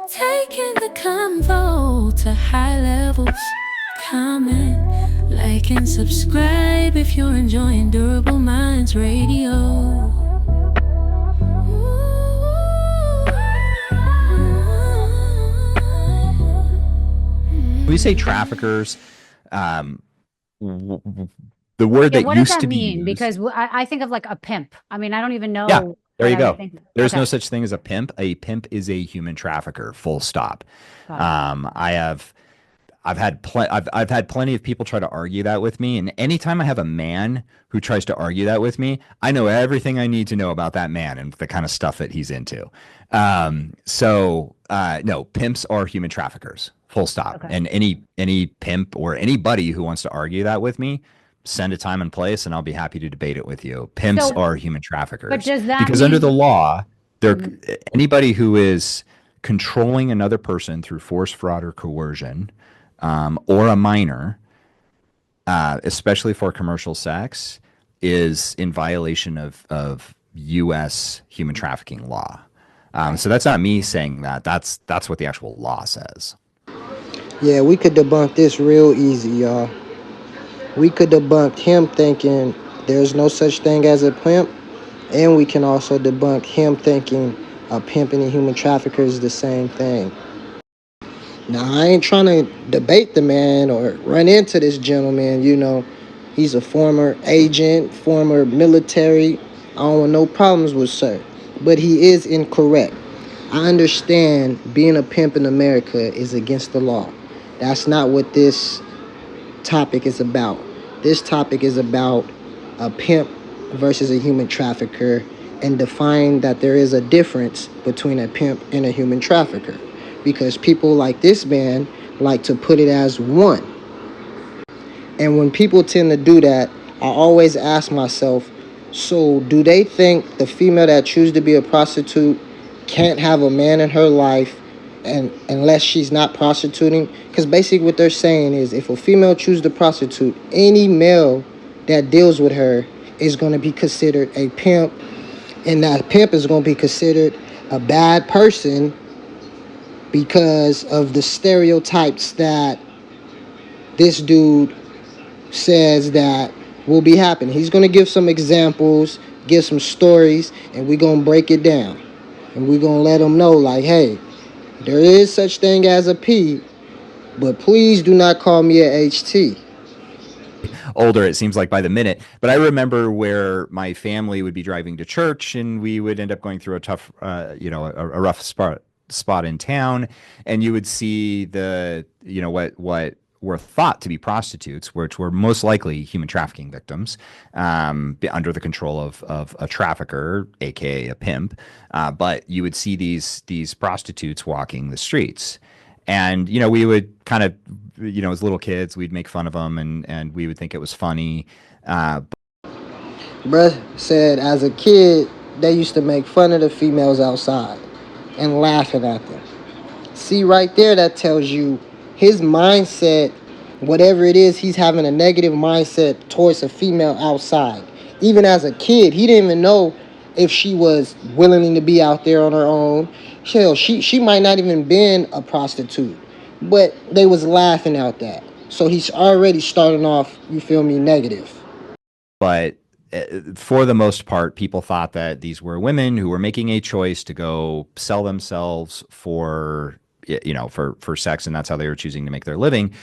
Taking the convo to high levels. Comment, like, and subscribe if you're enjoying Durable Minds Radio. We say traffickers. The word that what does used that to be mean? used, Because I think of like a pimp. I mean, I don't even know. Yeah, there you what I would go. think. There's Okay. no such thing as a pimp. A pimp is a human trafficker. Full stop. Got it. I've had plenty of people try to argue that with me, and anytime I have a man who tries to argue that with me, I know everything I need to know about that man and the kind of stuff that he's into. No, pimps are human traffickers. Full stop. Okay. And any pimp or anybody who wants to argue that with me, send a time and place, and I'll be happy to debate it with you. Pimps are human traffickers. But does that because mean, under the law, anybody who is controlling another person through force, fraud, or coercion, or a minor, especially for commercial sex, is in violation of U.S. human trafficking law. So that's not me saying that. That's what the actual law says. Yeah, we could debunk this real easy, y'all. We could debunk him thinking there's no such thing as a pimp, and we can also debunk him thinking a pimp and a human trafficker is the same thing. Now, I ain't trying to debate the man or run into this gentleman. You know, he's a former agent, former military. I don't want no problems with sir. But he is incorrect. I understand being a pimp in America is against the law. That's not what this topic is about. This topic is about a pimp versus a human trafficker and define that there is a difference between a pimp and a human trafficker. Because people like this man like to put it as one. And when people tend to do that, I always ask myself, so do they think the female that chooses to be a prostitute can't have a man in her life and unless she's not prostituting? Because basically what they're saying is if a female chooses to prostitute, any male that deals with her is going to be considered a pimp, and that pimp is going to be considered a bad person because of the stereotypes that this dude says that will be happening. He's going to give some examples, give some stories, and we're going to break it down. And we're going to let them know, like, hey, there is such thing as a P, but please do not call me a HT. Older, it seems like, by the minute. But I remember where my family would be driving to church, and we would end up going through a tough, a rough spot in town, and you would see what were thought to be prostitutes, which were most likely human trafficking victims, under the control of a trafficker, aka a pimp. But you would see these prostitutes walking the streets, and we would kind of, as little kids, we'd make fun of them, and we would think it was funny. Bruh said as a kid, they used to make fun of the females outside and laughing at them. See, right there, that tells you his mindset, whatever it is, he's having a negative mindset towards a female outside. Even as a kid, he didn't even know if she was willing to be out there on her own. Hell, she might not even been a prostitute, but they was laughing at that. So he's already starting off, you feel me, negative. But for the most part, people thought that these were women who were making a choice to go sell themselves for sex, and that's how they were choosing to make their living.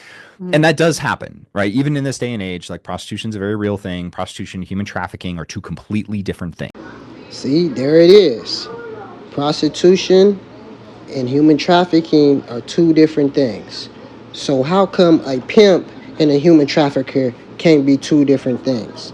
And that does happen, right? Even in this day and age, like, prostitution's a very real thing. Prostitution and human trafficking are two completely different things. See, there it is. Prostitution and human trafficking are two different things. So how come a pimp and a human trafficker can't be two different things?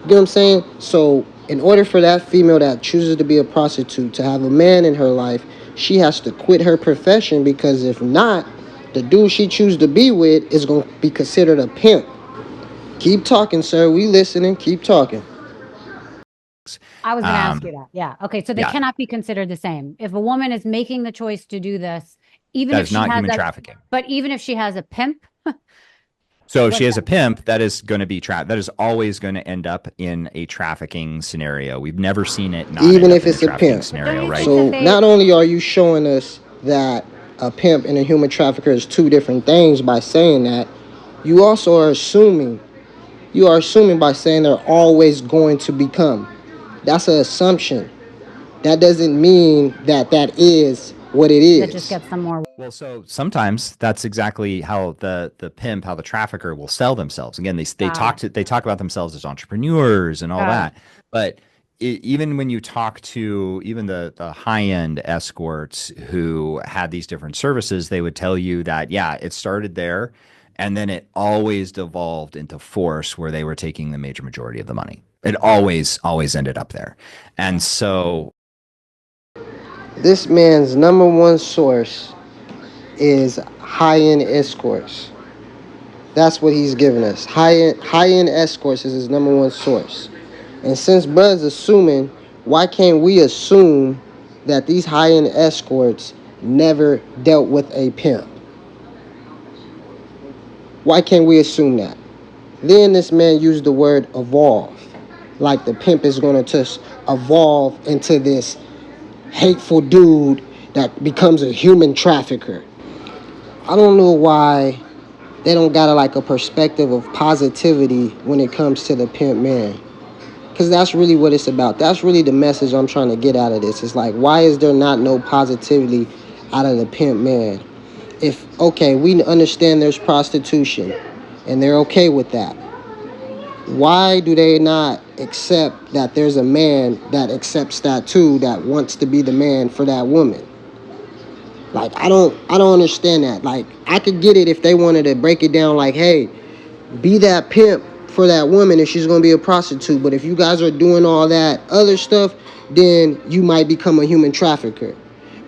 You know what I'm saying? So in order for that female that chooses to be a prostitute to have a man in her life, she has to quit her profession, because if not, the dude she chooses to be with is going to be considered a pimp. Keep talking, sir. We listening. Keep talking. I was going to ask you that. Yeah. Okay. So they cannot be considered the same. If a woman is making the choice to do this, even if she has human trafficking. But even if she has a pimp. So if she has a pimp, that is going to be that is always going to end up in a trafficking scenario. We've never seen it not even end if up it's in a a pimp scenario, right? So not only are you showing us that a pimp and a human trafficker is two different things by saying that, you also are assuming, by saying they're always going to become. That's an assumption. That doesn't mean that that is what it is. That just gets them more. Well, so sometimes that's exactly how the pimp, how the trafficker will sell themselves. Again, they talk about themselves as entrepreneurs and all that. But even when you talk to even the high-end escorts who had these different services, they would tell you that, yeah, it started there, and then it always devolved into force where they were taking the major majority of the money. It always ended up there. And so this man's number one source is high-end escorts. That's what he's giving us. High-end escorts is his number one source. And since brother's assuming, why can't we assume that these high-end escorts never dealt with a pimp? Why can't we assume that? Then this man used the word evolve. Like the pimp is going to just evolve into this hateful dude that becomes a human trafficker. I don't know why they don't got a perspective of positivity when it comes to the pimp man. Because that's really what it's about. That's really the message I'm trying to get out of this. It's like, why is there not no positivity out of the pimp man? If, okay, we understand there's prostitution and they're okay with that. Why do they not accept that there's a man that accepts that too, that wants to be the man for that woman? Like, I don't understand that. Like, I could get it if they wanted to break it down like, hey, be that pimp for that woman if she's going to be a prostitute. But if you guys are doing all that other stuff, then you might become a human trafficker.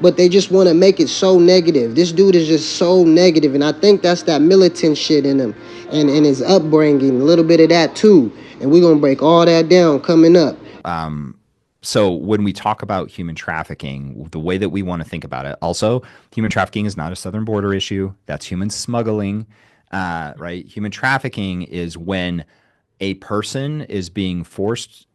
But they just want to make it so negative. This dude is just so negative, and I think that's that militant shit in him and his upbringing, a little bit of that too. And we're going to break all that down coming up. So when we talk about human trafficking, the way that we want to think about it, also, human trafficking is not a southern border issue. That's human smuggling, right? Human trafficking is when a person is being forced,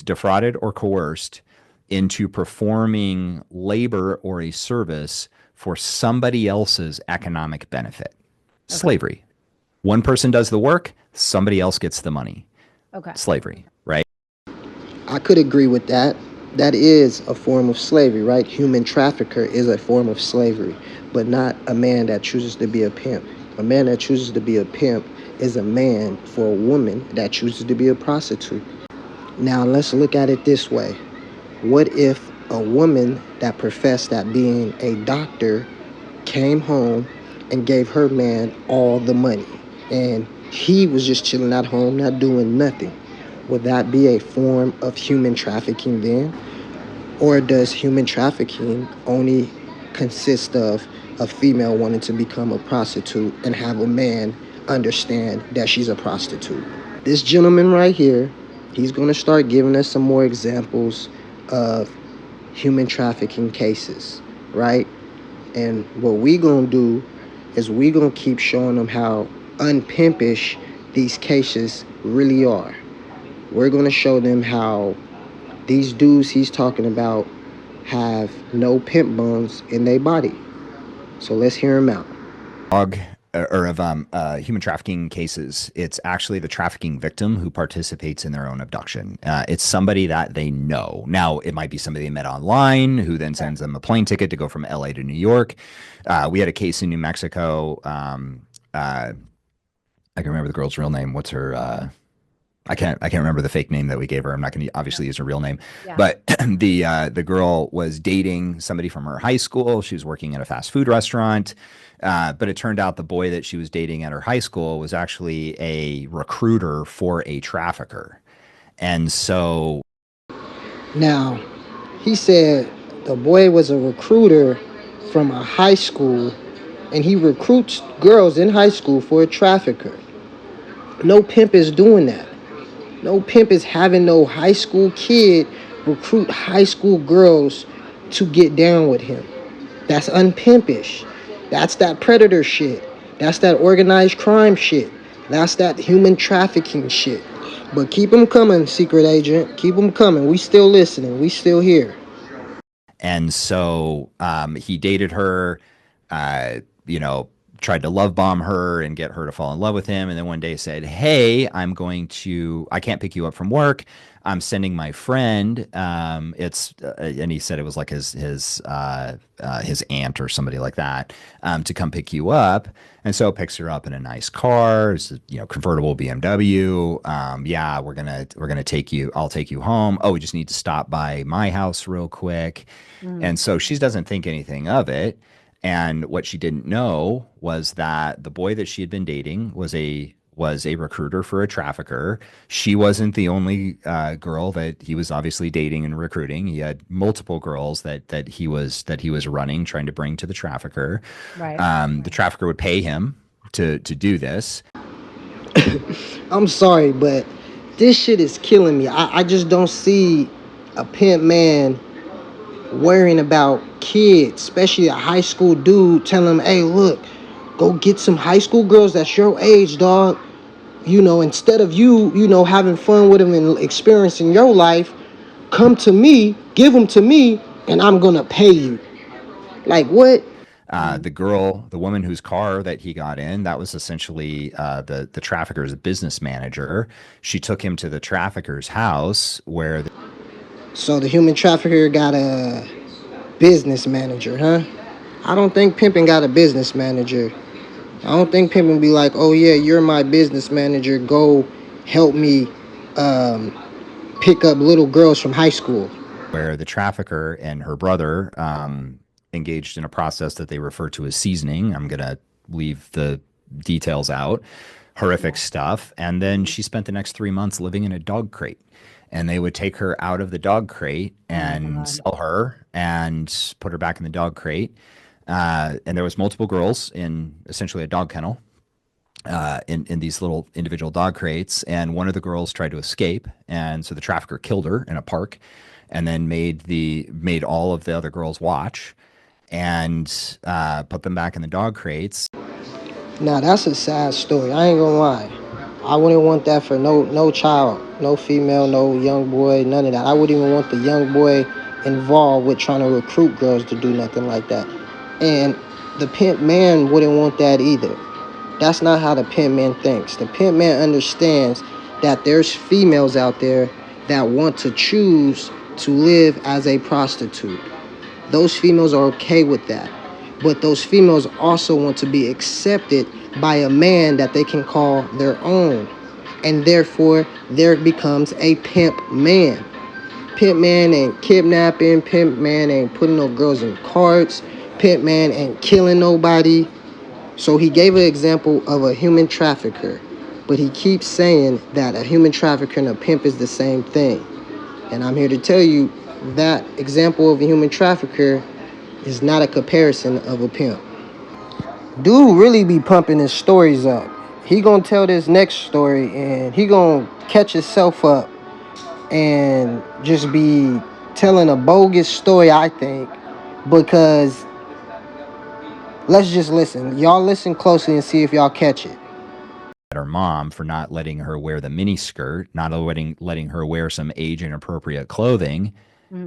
defrauded, or coerced into performing labor or a service for somebody else's economic benefit. Okay. Slavery. One person does the work, somebody else gets the money. Okay. Slavery, right? I could agree with that. That is a form of slavery, right? Human trafficker is a form of slavery, but not a man that chooses to be a pimp. A man that chooses to be a pimp is a man for a woman that chooses to be a prostitute. Now, let's look at it this way. What if a woman that professed at being a doctor came home and gave her man all the money, and he was just chilling at home, not doing nothing? Would that be a form of human trafficking then? Or does human trafficking only consist of a female wanting to become a prostitute and have a man understand that she's a prostitute? This gentleman right here, he's going to start giving us some more examples of human trafficking cases, right? And what we going to do is we going to keep showing them how unpimpish these cases really are. We're going to show them how these dudes he's talking about have no pimp bones in their body. So let's hear him out. Human trafficking cases, it's actually the trafficking victim who participates in their own abduction. It's somebody that they know. Now, it might be somebody they met online who then sends them a plane ticket to go from LA to New York. We had a case in New Mexico. I can remember the girl's real name. What's her... I can't remember the fake name that we gave her. I'm not going to obviously use her real name, but the girl was dating somebody from her high school. She was working at a fast food restaurant, but it turned out the boy that she was dating at her high school was actually a recruiter for a trafficker. And so now he said the boy was a recruiter from a high school, and he recruits girls in high school for a trafficker. No pimp is doing that. No pimp is having no high school kid recruit high school girls to get down with him. That's unpimpish. That's that predator shit. That's that organized crime shit. That's that human trafficking shit. But keep them coming, secret agent. Keep them coming. We still listening. We still here. And so he dated her, you know, tried to love bomb her and get her to fall in love with him. And then one day said, "Hey, I can't pick you up from work. I'm sending my friend. And he said it was like his aunt or somebody like that, to come pick you up. And so picks her up in a nice car, it's a, convertible BMW. Yeah, we're gonna take you. I'll take you home. Oh, we just need to stop by my house real quick." And so she doesn't think anything of it. And what she didn't know was that the boy that she had been dating was a recruiter for a trafficker. She wasn't the only girl that he was obviously dating and recruiting. He had multiple girls that he was running, trying to bring to the trafficker. Right. The trafficker would pay him to do this. I'm sorry, but this shit is killing me. I just don't see a pimp man worrying about kids, especially a high school dude, telling them, "Hey, look, go get some high school girls that's your age, dog. Instead of you having fun with them and experiencing your life, come to me, give them to me, and I'm gonna pay you." Like, what? The woman whose car that he got in, that was essentially the trafficker's business manager. She took him to the trafficker's house where So the human trafficker got a business manager, huh? I don't think pimping got a business manager. I don't think pimping be like, "Oh yeah, you're my business manager. Go help me pick up little girls from high school." the trafficker and her brother engaged in a process that they refer to as seasoning. I'm gonna leave the details out. Horrific stuff. And then she spent the next 3 months living in a dog crate. And they would take her out of the dog crate and sell her and put her back in the dog crate. And there was multiple girls in essentially a dog kennel, in these little individual dog crates. And one of the girls tried to escape. And so the trafficker killed her in a park and then made all of the other girls watch and put them back in the dog crates. Now that's a sad story. I ain't gonna lie. I wouldn't want that for no child, no female, no young boy, none of that. I wouldn't even want the young boy involved with trying to recruit girls to do nothing like that. And the pimp man wouldn't want that either. That's not how the pimp man thinks. The pimp man understands that there's females out there that want to choose to live as a prostitute. Those females are okay with that. But those females also want to be accepted by a man that they can call their own. And therefore, there becomes a pimp man. Pimp man ain't kidnapping. Pimp man ain't putting no girls in carts. Pimp man ain't killing nobody. So he gave an example of a human trafficker. But he keeps saying that a human trafficker and a pimp is the same thing. And I'm here to tell you that example of a human trafficker is not a comparison of a pimp. Dude really be pumping his stories up. He gonna tell this next story and he gonna catch himself up and just be telling a bogus story, I think, because let's just listen. Y'all listen closely and see if y'all catch it. Her mom for not letting her wear the mini skirt, not letting her wear some age inappropriate clothing.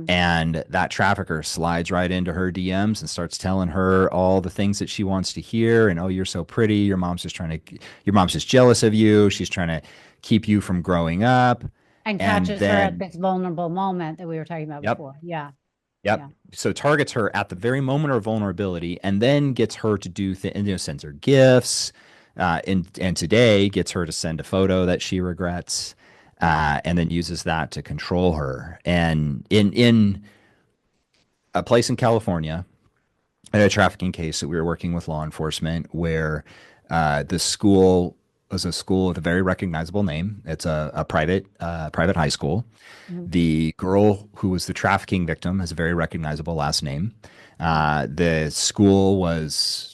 And that trafficker slides right into her DMs and starts telling her all the things that she wants to hear. And, "Oh, you're so pretty. Your mom's just jealous of you. She's trying to keep you from growing up." And catches her at this vulnerable moment that we were talking about before. Yeah. Yep. Yeah. So targets her at the very moment of vulnerability and then gets her to do sends her gifts. And today gets her to send a photo that she regrets. And then uses that to control her. And in a place in California, in a trafficking case that we were working with law enforcement, where the school was a school with a very recognizable name. It's a private high school. The girl who was the trafficking victim has a very recognizable last name. The school was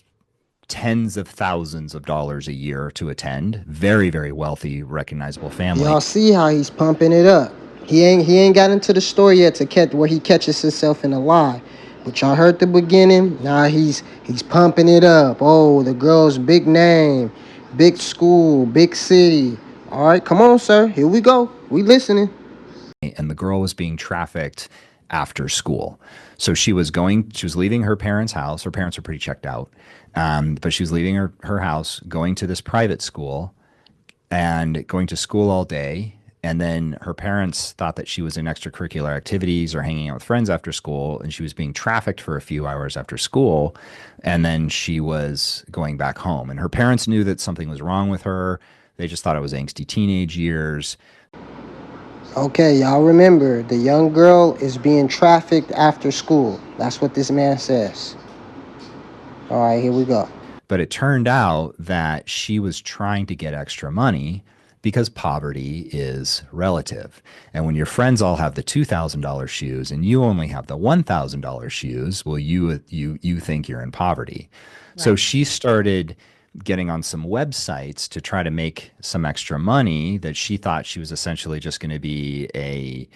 tens of thousands of dollars a year to attend. Very, very wealthy, recognizable family. Y'all see how he's pumping it up. He ain't got into the story yet to catch where he catches himself in a lie. But y'all heard the beginning. Now he's pumping it up. Oh, the girl's big name, big school, big city. All right, come on, sir. Here we go. We listening. And the girl was being trafficked after school. So she was leaving her parents' house. Her parents were pretty checked out. But she was leaving her house, going to this private school and going to school all day. And then her parents thought that she was in extracurricular activities or hanging out with friends after school, and she was being trafficked for a few hours after school. And then she was going back home. And her parents knew that something was wrong with her. They just thought it was angsty teenage years. Okay, y'all remember, the young girl is being trafficked after school. That's what this man says. All right, here we go. But it turned out that she was trying to get extra money because poverty is relative. And when your friends all have the $2,000 shoes and you only have the $1,000 shoes, well, you think you're in poverty. Right. So she started getting on some websites to try to make some extra money that she thought she was essentially just going to be a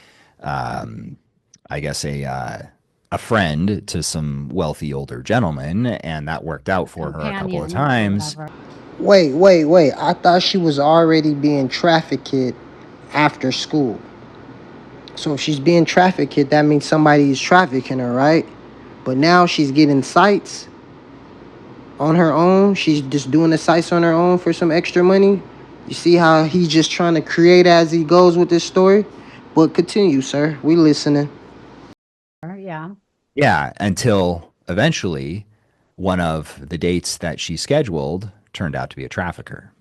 friend to some wealthy older gentleman, and that worked out for her a couple of times. Wait. I thought she was already being trafficked after school. So if she's being trafficked, that means somebody is trafficking her, right? But now she's getting sites on her own. She's just doing the sites on her own for some extra money. You see how he's just trying to create as he goes with this story? But continue, sir. We listening. Yeah, until eventually one of the dates that she scheduled turned out to be a trafficker.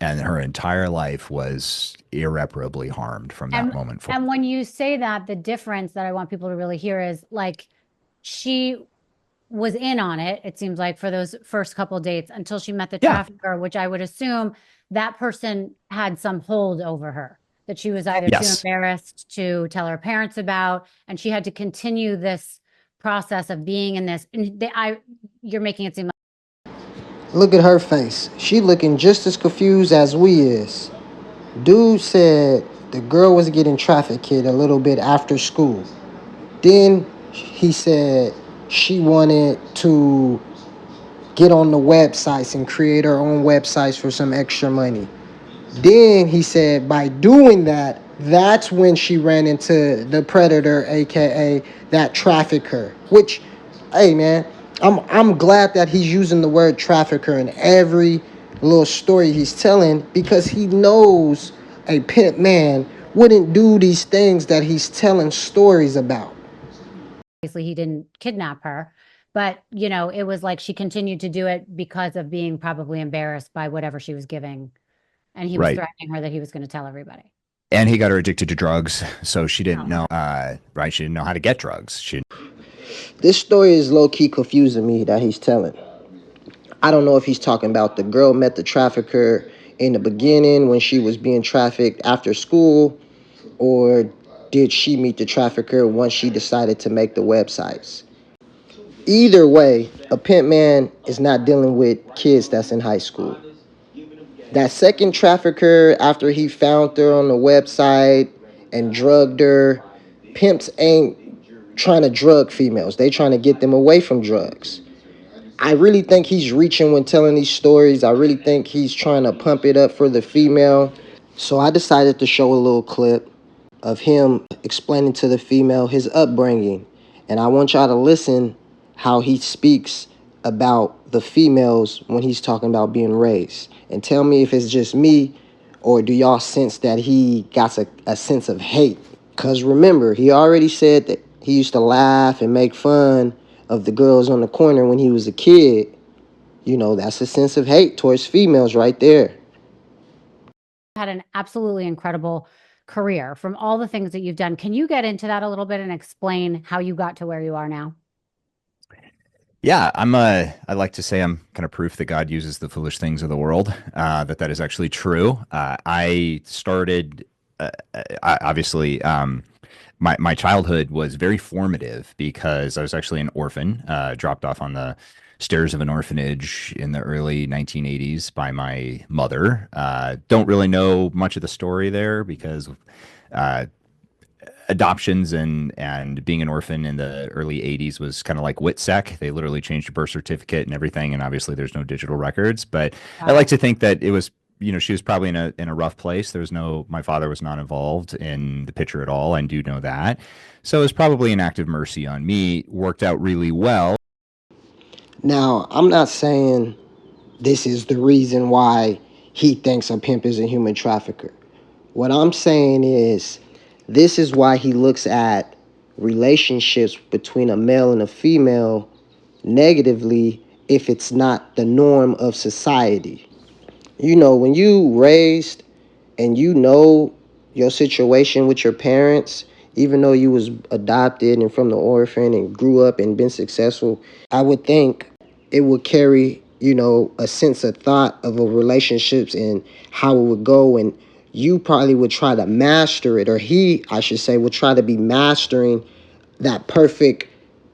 And her entire life was irreparably harmed from that moment forward. And when you say that, the difference that I want people to really hear is, like, she was in on it, it seems like, for those first couple of dates until she met the trafficker, which I would assume that person had some hold over her, that she was either too embarrassed to tell her parents about, and she had to continue this process of being in this. And you're making it seem like, look at her face. She looking just as confused as we is. Dude said the girl was getting trafficked a little bit after school. Then he said she wanted to get on the websites and create her own websites for some extra money. Then he said by doing that, that's when she ran into the predator, aka that trafficker. Which, hey man, I'm glad that he's using the word trafficker in every little story he's telling, because he knows a pimp man wouldn't do these things that he's telling stories about. Obviously he didn't kidnap her, but it was like she continued to do it because of being probably embarrassed by whatever she was giving. And he was threatening her that he was going to tell everybody. And he got her addicted to drugs, so she didn't know, she didn't know how to get drugs. This story is low-key confusing me that he's telling. I don't know if he's talking about the girl met the trafficker in the beginning when she was being trafficked after school, or did she meet the trafficker once she decided to make the websites? Either way, a pimp man is not dealing with kids that's in high school. That second trafficker, after he found her on the website and drugged her, pimps ain't trying to drug females. They trying to get them away from drugs. I really think he's reaching when telling these stories. I really think he's trying to pump it up for the female. So I decided to show a little clip of him explaining to the female his upbringing. And I want y'all to listen how he speaks about the females when he's talking about being raised. And tell me if it's just me, or do y'all sense that he got a sense of hate? Because remember, he already said that he used to laugh and make fun of the girls on the corner when he was a kid. That's a sense of hate towards females right there. Had an absolutely incredible career from all the things that you've done. Can you get into that a little bit and explain how you got to where you are now? Yeah, I like to say I'm kind of proof that God uses the foolish things of the world, that is actually true. I started, obviously, my childhood was very formative because I was actually an orphan, dropped off on the stairs of an orphanage in the early 1980s by my mother. Don't really know much of the story there because adoptions and being an orphan in the early 80s was kind of like WITSEC. They literally changed your birth certificate and everything, and obviously there's no digital records. But I like to think that it was she was probably in a rough place. My father was not involved in the picture at all. I do know that. So it was probably an act of mercy on me. Worked out really well. Now, I'm not saying this is the reason why he thinks a pimp is a human trafficker. What I'm saying is this is why he looks at relationships between a male and a female negatively if it's not the norm of society. When you raised and your situation with your parents, even though you was adopted and from the orphan and grew up and been successful, I would think it would carry, a sense of thought of a relationships and how it would go, and you probably would try to master it, or he, I should say, would try to be mastering that perfect,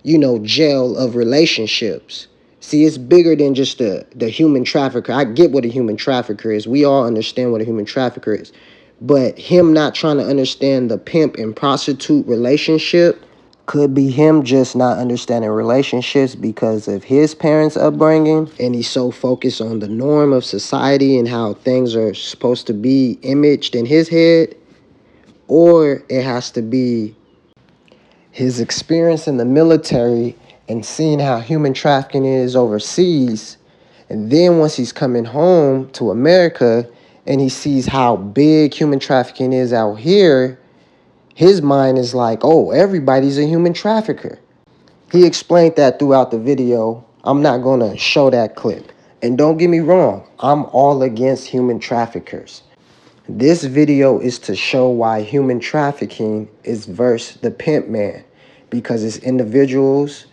gel of relationships. See, it's bigger than just the human trafficker. I get what a human trafficker is. We all understand what a human trafficker is. But him not trying to understand the pimp and prostitute relationship could be him just not understanding relationships because of his parents' upbringing. And he's so focused on the norm of society and how things are supposed to be imaged in his head. Or it has to be his experience in the military and seeing how human trafficking is overseas. And then once he's coming home to America and he sees how big human trafficking is out here, his mind is like, oh, everybody's a human trafficker. He explained that throughout the video. I'm not going to show that clip. And don't get me wrong, I'm all against human traffickers. This video is to show why human trafficking is versus the pimp man. Because it's individuals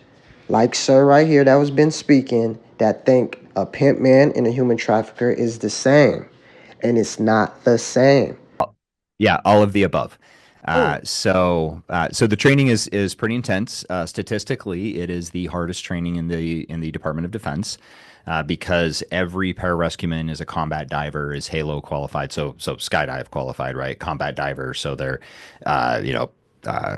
like sir right here that was been speaking that think a pimp man and a human trafficker is the same. And it's not the same. Yeah, all of the above. So the training is pretty intense. Statistically, it is the hardest training in the Department of Defense because every pararescueman is a combat diver, is Halo qualified, so skydive qualified, right? Combat diver, so they're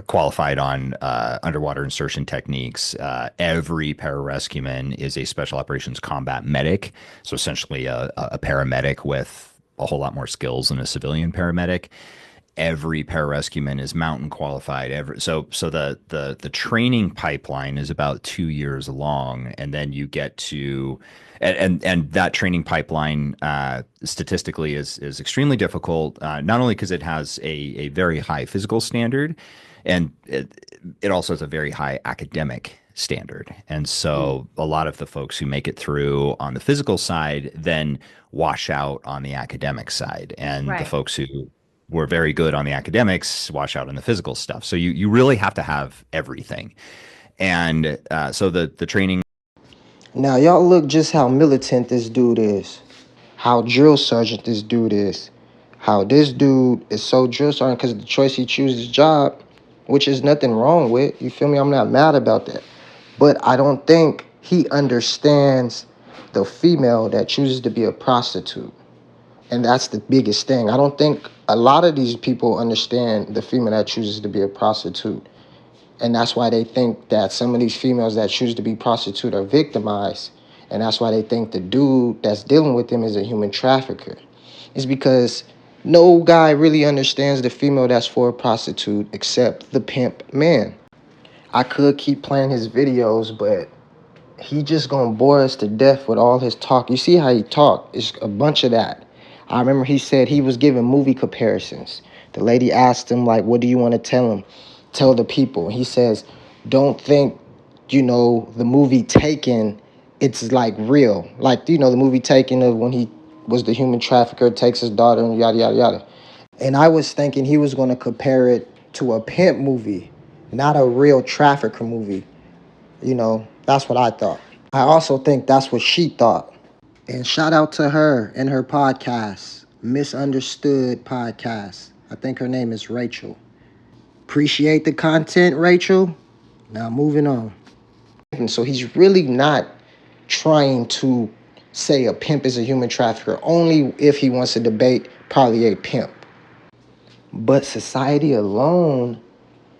qualified on underwater insertion techniques. Every pararescueman is a special operations combat medic, so essentially a paramedic with a whole lot more skills than a civilian paramedic. Every pararescueman is mountain qualified. So the training pipeline is about 2 years long, and then you get to and that training pipeline statistically is extremely difficult. Not only because it has a very high physical standard, and it also has a very high academic standard. And so a lot of the folks who make it through on the physical side then wash out on the academic side, and the folks who were very good on the academics wash out on the physical stuff. So you really have to have everything. And so the training. Now y'all look just how militant this dude is, how drill sergeant this dude is, how this dude is so drill sergeant because of the choice he chooses job, which is nothing wrong with. You feel me? I'm not mad about that. But I don't think he understands the female that chooses to be a prostitute. And that's the biggest thing. I don't think a lot of these people understand the female that chooses to be a prostitute. And that's why they think that some of these females that choose to be prostitute are victimized. And that's why they think the dude that's dealing with them is a human trafficker. It's because no guy really understands the female that's for a prostitute except the pimp man. I could keep playing his videos, but he just gonna bore us to death with all his talk. You see how he talk? It's a bunch of that. I remember he said he was giving movie comparisons. The lady asked him, like, what do you want to tell the people? He says, don't think, the movie Taken, it's like real. Like, the movie Taken of when he was the human trafficker, takes his daughter and yada, yada, yada. And I was thinking he was going to compare it to a pimp movie, not a real trafficker movie. That's what I thought. I also think that's what she thought. And shout out to her and her podcast, Misunderstood Podcast. I think her name is Rachel. Appreciate the content, Rachel. Now moving on. And so he's really not trying to say a pimp is a human trafficker, only if he wants to debate probably a pimp. But society alone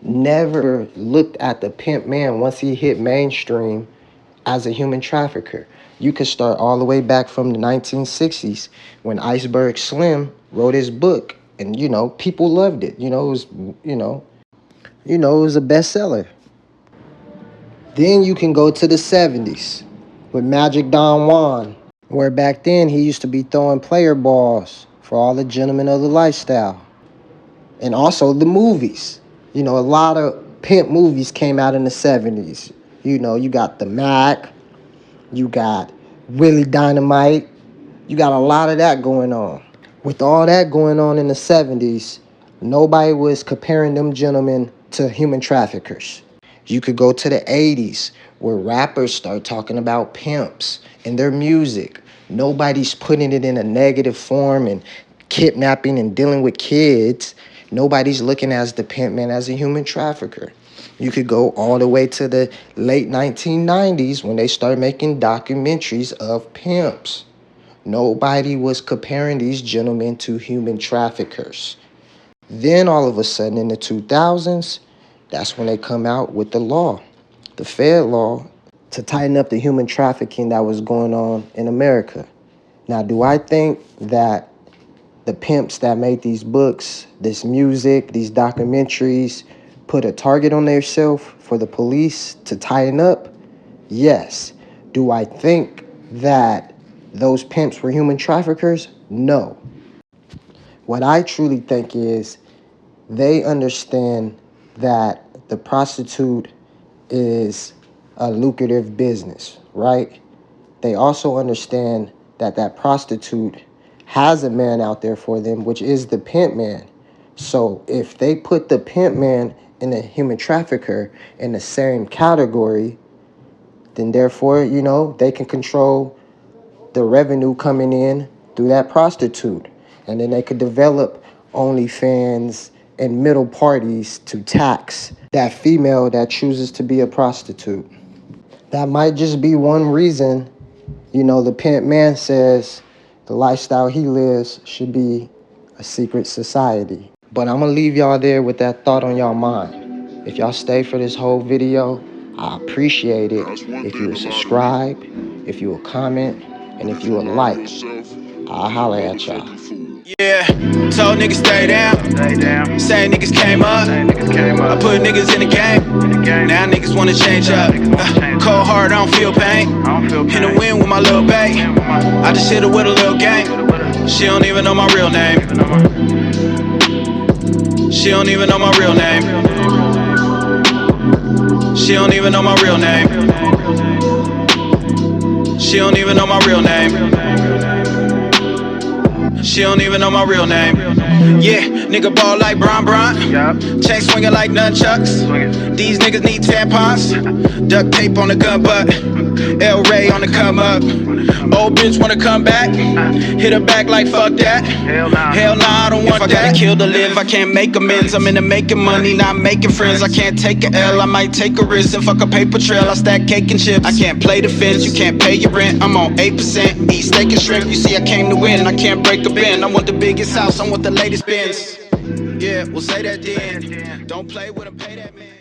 never looked at the pimp man once he hit mainstream as a human trafficker. You could start all the way back from the 1960s when Iceberg Slim wrote his book, and people loved it. It was a bestseller. Then you can go to the 70s with Magic Don Juan, where back then he used to be throwing player balls for all the gentlemen of the lifestyle. And also the movies. A lot of pimp movies came out in the 70s. You got The Mac, you got Willie Dynamite, you got a lot of that going on. With all that going on in the 70s, nobody was comparing them gentlemen to human traffickers. You could go to the 80s where rappers start talking about pimps and their music. Nobody's putting it in a negative form and kidnapping and dealing with kids. Nobody's looking at the pimp man as a human trafficker. You could go all the way to the late 1990s when they started making documentaries of pimps. Nobody was comparing these gentlemen to human traffickers. Then all of a sudden in the 2000s, that's when they come out with the law, the Fed law, to tighten up the human trafficking that was going on in America. Now, do I think that the pimps that made these books, this music, these documentaries, put a target on themselves for the police to tighten up? Yes. Do I think that those pimps were human traffickers? No. What I truly think is they understand that the prostitute is a lucrative business, right? They also understand that that prostitute has a man out there for them, which is the pimp man. So if they put the pimp man and the human trafficker in the same category, then therefore, they can control the revenue coming in through that prostitute. And then they could develop OnlyFans and middle parties to tax that female that chooses to be a prostitute. That might just be one reason, the pimp man says the lifestyle he lives should be a secret society. But I'm going to leave y'all there with that thought on y'all mind. If y'all stay for this whole video, I appreciate it. If you would subscribe, if you would comment, and if you would like, I'll holler at y'all. Yeah, told niggas stay down. Same niggas came up. I put niggas in the game. Now niggas wanna change up. Cold hard, I don't feel pain. In the wind with my little bae. I just hit her with a little game. She don't even know my real name. She don't even know my real name. She don't even know my real name. She don't even know my real name. She don't even know my real name. Yeah, nigga ball like Bron. Chain swinging like nunchucks. These niggas need tampons. Duct tape on the gun butt. El Ray on the come up. Old bitch wanna come back. Hit her back like fuck that. Hell nah, I don't want that. If I gotta kill to live, I can't make amends. I'm into making money, not making friends. I can't take a L, I might take a risk and fuck a paper trail. I stack cake and chips. I can't play the fence, you can't pay your rent. I'm on 8%, eat steak and shrimp. You see I came to win, I can't break a bend. I want the biggest house, I want the latest Benz. Yeah, we'll say that then. Don't play with him, pay that man.